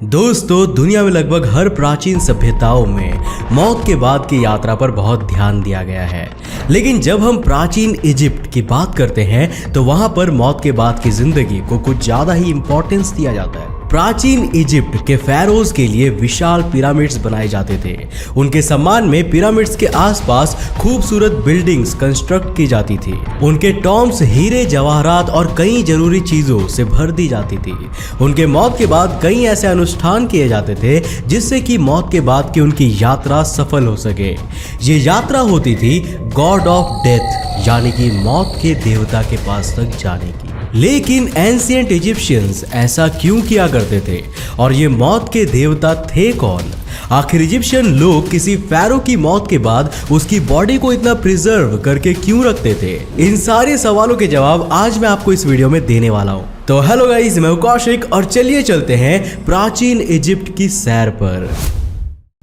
दोस्तों, दुनिया में लगभग हर प्राचीन सभ्यताओं में मौत के बाद की यात्रा पर बहुत ध्यान दिया गया है। लेकिन जब हम प्राचीन इजिप्ट की बात करते हैं तो वहां पर मौत के बाद की जिंदगी को कुछ ज्यादा ही इंपॉर्टेंस दिया जाता है। प्राचीन इजिप्ट के pharaohs के लिए विशाल पिरामिड्स बनाए जाते थे। उनके सम्मान में पिरामिड्स के आसपास खूबसूरत बिल्डिंग्स कंस्ट्रक्ट की जाती थी। उनके टॉम्ब्स हीरे जवाहरात और कई जरूरी चीजों से भर दी जाती थी। उनके मौत के बाद कई ऐसे अनुष्ठान किए जाते थे जिससे कि मौत के बाद की उनकी यात्रा सफल हो सके। ये यात्रा होती थी गॉड ऑफ डेथ यानी कि मौत के देवता के पास तक जाने की। लेकिन एंशिएंट इजिप्शियंस ऐसा क्यों किया करते थे और ये मौत के देवता थे कौन? आखिर इजिप्शियन लोग किसी pharaoh की मौत के बाद उसकी बॉडी को इतना प्रिजर्व करके क्यों रखते थे? इन सारे सवालों के जवाब आज मैं आपको इस वीडियो में देने वाला हूं। तो हेलो गाइस, मैं कौशिक और चलिए चलते हैं प्राचीन इजिप्ट की सैर पर।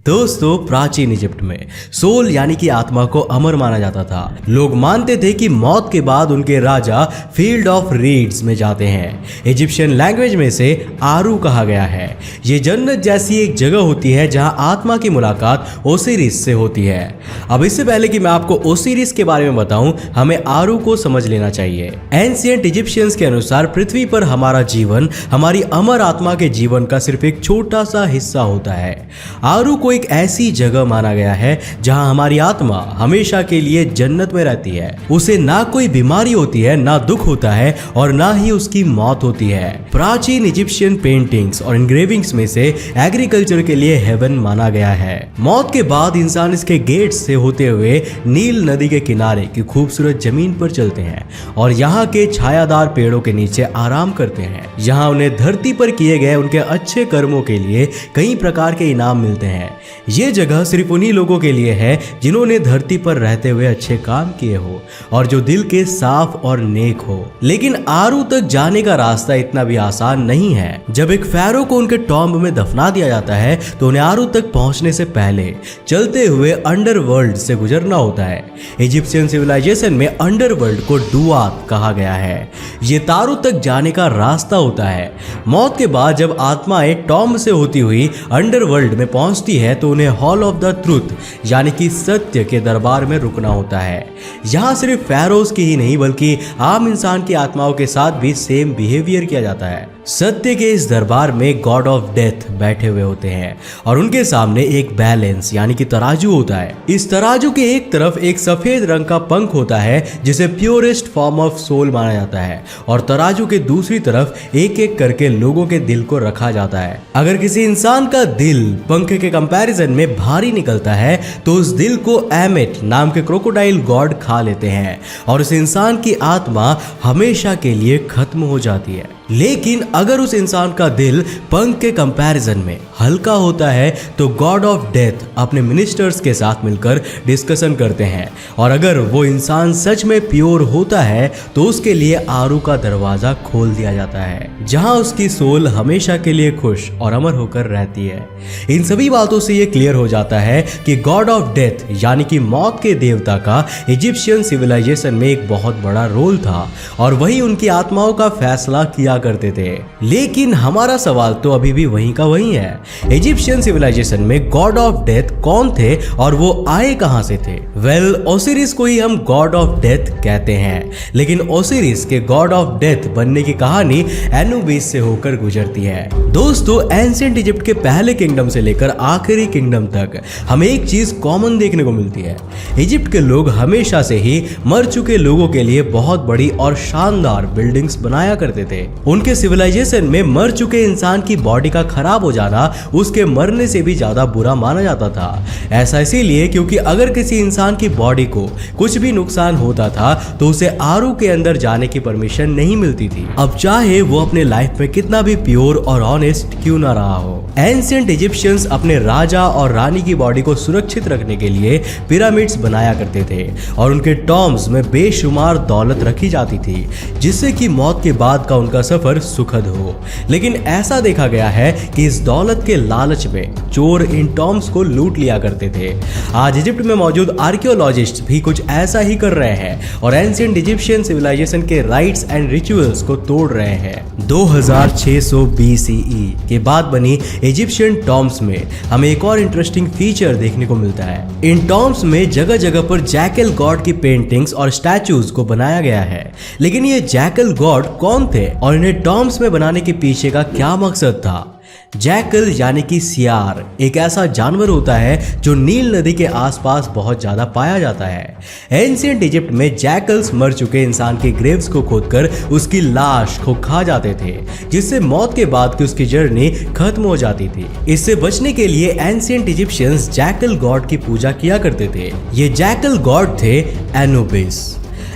दोस्तों, प्राचीन इजिप्ट में सोल यानी कि आत्मा को अमर माना जाता था। लोग मानते थे कि मौत के बाद उनके राजा फील्ड ऑफ रीड्स में जाते हैं। इजिप्शियन लैंग्वेज में से आरू कहा गया है। ये जन्नत जैसी एक जगह होती है जहां आत्मा की मुलाकात ओसिरिस से होती है। अब इससे पहले कि मैं आपको ओसिरिस के बारे में बताऊं, हमें आरू को समझ लेना चाहिए। एंशिएंट इजिप्शियंस के अनुसार पृथ्वी पर हमारा जीवन हमारी अमर आत्मा के जीवन का सिर्फ एक छोटा सा हिस्सा होता है। आरू को एक ऐसी जगह माना गया है जहां हमारी आत्मा हमेशा के लिए जन्नत में रहती है। उसे ना कोई बीमारी होती है, ना दुख होता है और ना ही उसकी मौत होती है। प्राचीन इजिप्शियन पेंटिंग्स और इंग्रेविंग्स में से एग्रीकल्चर के लिए हेवन माना गया है। मौत के बाद इंसान इसके गेट से होते हुए नील नदी के किनारे की खूबसूरत जमीन पर चलते हैं और यहाँ के छायादार पेड़ों के नीचे आराम करते हैं। यहाँ उन्हें धरती पर किए गए उनके अच्छे कर्मों के लिए कई प्रकार के इनाम मिलते हैं। ये जगह सिर्फ उन्हीं लोगों के लिए है जिन्होंने धरती पर रहते हुए अच्छे काम किए हो और जो दिल के साफ और नेक हो। लेकिन आरू तक जाने का रास्ता इतना भी आसान नहीं है। जब एक pharaoh को उनके टॉम्ब में दफना दिया जाता है तो उन्हें आरू तक पहुंचने से पहले चलते हुए अंडरवर्ल्ड से गुजरना होता है। इजिप्शियन सिविलाइजेशन में अंडरवर्ल्ड को डुआत कहा गया है। ये तारू तक जाने का रास्ता होता है। मौत के बाद जब आत्माएं टॉम्ब से होती हुई अंडरवर्ल्ड में पहुंचती है तो उन्हें हॉल ऑफ द ट्रूथ यानी कि सत्य के दरबार में रुकना होता है। यहाँ सिर्फ pharaohs की ही नहीं बल्कि आम इंसान की आत्माओं के साथ भी सेम बिहेवियर किया जाता है। सत्य के इस दरबार में गॉड ऑफ डेथ बैठे हुए होते हैं और उनके सामने एक बैलेंस यानी कि तराजू होता है। इस तराजू के एक तरफ एक सफेद रंग का पंख होता है जिसे प्योरेस्ट फॉर्म ऑफ सोल माना जाता है और तराजू के दूसरी तरफ एक एक करके लोगों के दिल को रखा जाता है। अगर किसी इंसान का दिल पंख के कंपैरिजन में भारी निकलता है तो उस दिल को एमेट नाम के क्रोकोडाइल गॉड खा लेते हैं और उस इंसान की आत्मा हमेशा के लिए खत्म हो जाती है। लेकिन अगर उस इंसान का दिल पंख के कंपैरिजन में हल्का होता है तो गॉड ऑफ डेथ अपने मिनिस्टर्स के साथ मिलकर डिस्कशन करते हैं और अगर वो इंसान सच में प्योर होता है तो उसके लिए आरू का दरवाजा खोल दिया जाता है जहां उसकी सोल हमेशा के लिए खुश और अमर होकर रहती है। इन सभी बातों से ये क्लियर हो जाता है कि गॉड ऑफ डेथ यानी कि मौत के देवता का इजिप्शियन सिविलाइजेशन में एक बहुत बड़ा रोल था और वही उनकी आत्माओं का फैसला किया करते थे। लेकिन हमारा सवाल तो अभी भी वहीं का वहीं है। इजिप्शियन सिविलाइजेशन में गॉड ऑफ डेथ कौन थे और वो आए कहां से थे? वेल, ओसिरिस को ही हम गॉड ऑफ डेथ कहते हैं। लेकिन ओसिरिस के गॉड ऑफ डेथ बनने की कहानी एनुबिस से होकर गुजरती है। दोस्तों, एंशिएंट इजिप्ट के पहले किंगडम से लेकर आखिरी किंगडम तक हमें एक चीज कॉमन देखने को मिलती है। इजिप्ट के लोग हमेशा से ही मर चुके लोगों के लिए बहुत बड़ी और शानदार बिल्डिंग्स बनाया करते थे। उनके सिविलाइजेशन में मर चुके इंसान की बॉडी का खराब हो जाना उसके मरने से भी ज्यादा बुरा माना जाता था। ऐसा इसीलिए क्योंकि अगर किसी इंसान की बॉडी को कुछ भी नुकसान होता था तो उसे आरू के अंदर जाने की परमिशन नहीं मिलती थी, अब चाहे वो अपने लाइफ में कितना भी प्योर और ऑनेस्ट क्यों ना रहा हो। एंशिएंट इजिप्शियंस अपने राजा और रानी की बॉडी को सुरक्षित रखने के लिए पिरामिड्स बनाया करते थे और उनके टॉम्ब्स में बेशुमार दौलत रखी जाती थी जिससे कि मौत के बाद का उनका सफर सुखद हो। लेकिन ऐसा देखा गया है कि इस दौलत के लालच में चोर इन टॉम्ब्स को लूट लिया करते थे। आज इजिप्ट में मौजूद आर्कियोलॉजिस्ट भी कुछ ऐसा ही कर रहे हैं और एंशिएंट इजिप्शियन सिविलाइजेशन के राइट्स एंड रिचुअल्स को तोड़ रहे हैं। 2600 BCE के बाद बनी इजिप्शियन टॉम्ब्स में हमें एक और इंटरेस्टिंग फीचर देखने को मिलता है। इन टॉम्ब्स में जगह जगह पर जैकल गॉड की पेंटिंग्स और स्टैचूज को बनाया गया है। लेकिन ये जैकल गॉड कौन थे और इन्हें टॉम्ब्स में बनाने के पीछे का क्या मकसद था? जैकल यानी कि सियार एक ऐसा जानवर होता है जो नील नदी के आसपास बहुत ज्यादा पाया जाता है। एंशिएंट इजिप्ट में जैकल्स मर चुके इंसान के ग्रेव्स को खोदकर उसकी लाश को खा जाते थे, जिससे मौत के बाद की उसकी जर्नी खत्म हो जाती थी। इससे बचने के लिए एंशिएंट इजिप्शियंस जैकल गॉड की पूजा किया करते थे। ये जैकल गॉड थे एनुबिस।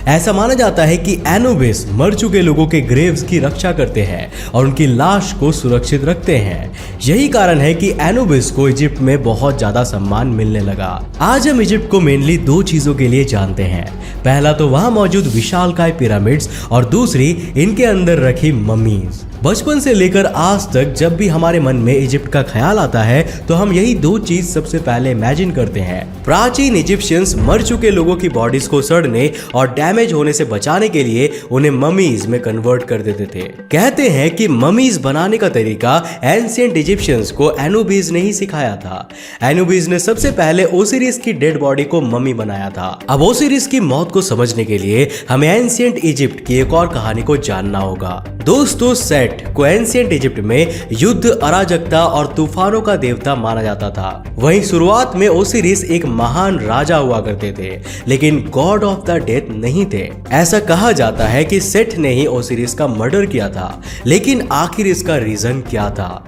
ऐसा माना जाता है कि एनुबिस मर चुके लोगों के ग्रेव्स की रक्षा करते हैं और उनकी लाश को सुरक्षित रखते हैं। यही कारण है कि एनुबिस को इजिप्ट में बहुत ज्यादा सम्मान मिलने लगा। आज हम इजिप्ट को मेनली दो चीजों के लिए जानते हैं। पहला तो वहां मौजूद विशालकाय पिरामिड्स और दूसरी इनके अंदर रखी ममीज। बचपन से लेकर आज तक जब भी हमारे मन में इजिप्ट का ख्याल आता है तो हम यही दो चीज सबसे पहले इमेजिन करते हैं। प्राचीन इजिप्शियंस मर चुके लोगों की बॉडीज को सड़ने और डैमेज होने से बचाने के लिए उन्हें ममीज में कन्वर्ट कर देते थे। कहते हैं कि ममीज बनाने का तरीका एंशिएंट इजिप्शियंस को एनुबिस ने ही सिखाया था। एनुबिस ने सबसे पहले ओसिरिस की डेड बॉडी को ममी बनाया था। अब ओसिरिस की मौत को समझने के लिए हमें एंशिएंट इजिप्ट की एक और कहानी को जानना होगा। दोस्तों, सेट को एंशिएंट इजिप्ट में युद्ध, अराजकता और तूफानों का देवता माना जाता था। वहीं शुरुआत में ओसिरिस एक महान राजा हुआ करते थे, लेकिन गॉड ऑफ द डेथ नहीं थे। ऐसा कहा जाता है कि सेट ने ही ओसिरिस का मर्डर किया था, लेकिन आखिर इसका रीजन क्या था?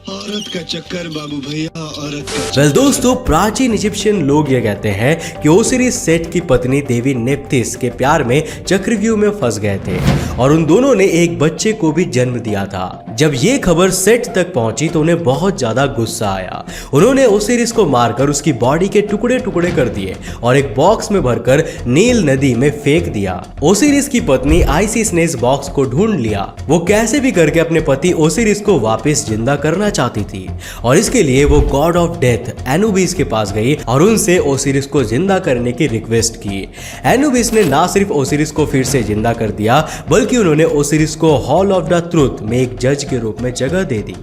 औरत का चक्कर बाबू भैया, औरत का। वेल दोस्तों, प्राचीन इजिप्शियन लोग ये कहते हैं कि ओसिरिस सेट की पत्नी देवी नेप्थिस के प्यार में चक्रव्यूह में फंस गए थे और उन दोनों ने एक बच्चे को भी जन्म दिया था। जब ये खबर सेट तक पहुंची तो उन्हें बहुत ज्यादा गुस्सा आया। उन्होंने ओसिरिस को मारकर उसकी बॉडी के टुकड़े टुकड़े कर दिए और एक बॉक्स में भरकर नील नदी में फेंक दिया। ओसिरिस की पत्नी आइसिस ने इस बॉक्स को ढूंढ लिया। वो कैसे भी करके अपने पति ओसिरिस को वापस जिंदा करना चाहती थी और इसके लिए वो गॉड ऑफ डेथ एनुबिस के पास गई और उनसे ओसिरिस को जिंदा करने की रिक्वेस्ट की। एनुबिस ने ना सिर्फ ओसिरिस को फिर से जिंदा कर दिया, बल्कि उन्होंने ओसिरिस को हॉल ऑफ द ट्रुथ में एक जज के रूप में जगह दे दी।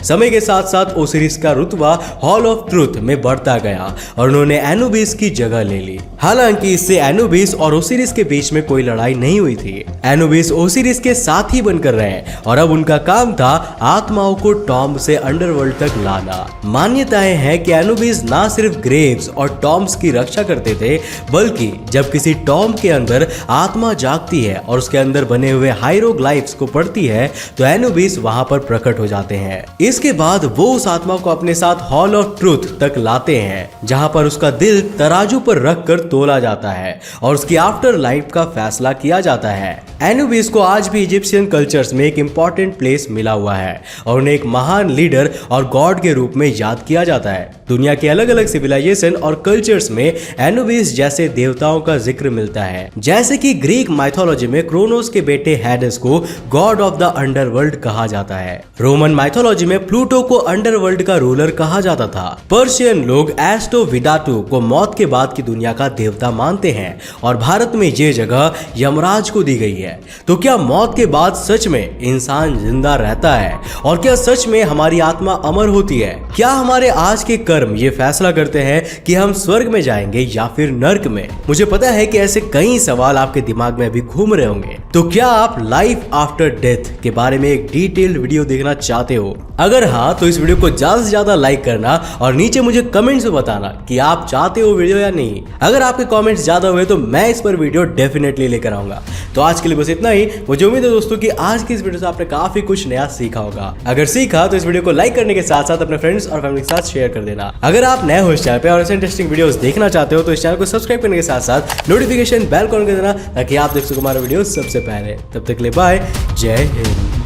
समय के साथ साथ ओसिरिस का रुतबा हॉल ऑफ ट्रुथ में बढ़ता गया और उन्होंने एनुबिस की जगह ले ली। हालांकि इससे एनुबिस और ओसिरिस के बीच में कोई लड़ाई नहीं हुई थी। एनुबिस ओसिरिस के साथी बनकर रहे और अब उनका काम था आत्माओं को टॉम्ब से अंडरवर्ल्ड तक लाना। मान्यताएं हैं कि एनुबिस ना सिर्फ ग्रेव्स और टॉम्ब्स की रक्षा करते थे, बल्कि जब किसी टॉम्ब के अंदर आत्मा जागती है और उसके अंदर बने हुए हायरोग्लाइफ्स को पढ़ती है तो एनुबिस वहां पर प्रकट हो जाते हैं। इसके बाद वो उस आत्मा को अपने साथ हॉल ऑफ ट्रुथ तक लाते हैं, जहां पर उसका दिल तराजू पर रखकर तोला जाता है और उसकी आफ्टर लाइफ का फैसला किया जाता है। एनुबिस को आज भी इजिप्शियन कल्चर्स में एक इंपॉर्टेंट प्लेस मिला हुआ है और उन्हें एक महान लीडर और गॉड के रूप में याद किया जाता है। दुनिया के अलग अलग सिविलाइजेशन और कल्चर्स में एनुबिस जैसे देवताओं का जिक्र मिलता है। जैसे कि ग्रीक माइथोलॉजी में क्रोनोस के बेटे हैडिस को गॉड ऑफ द अंडरवर्ल्ड कहा जाता है। रोमन माइथोलॉजी में प्लूटो को अंडरवर्ल्ड का रूलर कहा जाता था। पर्शियन लोग एस्टो विडाटू को मौत के बाद की दुनिया का देवता मानते हैं और भारत में ये जगह यमराज को दी गई है। तो क्या मौत के बाद सच में इंसान जिंदा रहता है और क्या सच में हमारी आत्मा अमर होती है? क्या हमारे आज के कर्म ये फैसला करते हैं कि हम स्वर्ग में जाएंगे या फिर नर्क में? मुझे पता है कि ऐसे कई सवाल आपके दिमाग में अभी घूम रहे होंगे। तो क्या आप लाइफ आफ्टर डेथ के बारे में एक डिटेल्ड वीडियो देखना चाहते हो? अगर हाँ तो इस वीडियो को ज्यादा से ज्यादा लाइक करना और नीचे मुझे कमेंट्स में बताना कि आप चाहते हो वीडियो या नहीं। अगर आपके कमेंट्स ज्यादा हुए तो मैं इस पर वीडियो डेफिनेटली लेकर आऊंगा। तो आज के लिए बस इतना ही। मुझे उम्मीद है दोस्तों कि आज की इस वीडियो से आपने काफी कुछ नया सीखा होगा। अगर सीखा तो इस वीडियो को लाइक करने के साथ साथ अपने फ्रेंड्स और फैमिली के साथ शेयर कर देना। अगर आप नए हो इस चैनल पे और ऐसे इंटरेस्टिंग वीडियोस देखना चाहते हो तो इस चैनल को सब्सक्राइब करने के साथ साथ नोटिफिकेशन बेल कॉन कर देना ताकि आप देख सको हमारा वीडियो सबसे पहले। तब तक के लिए बाय, जय हिंद।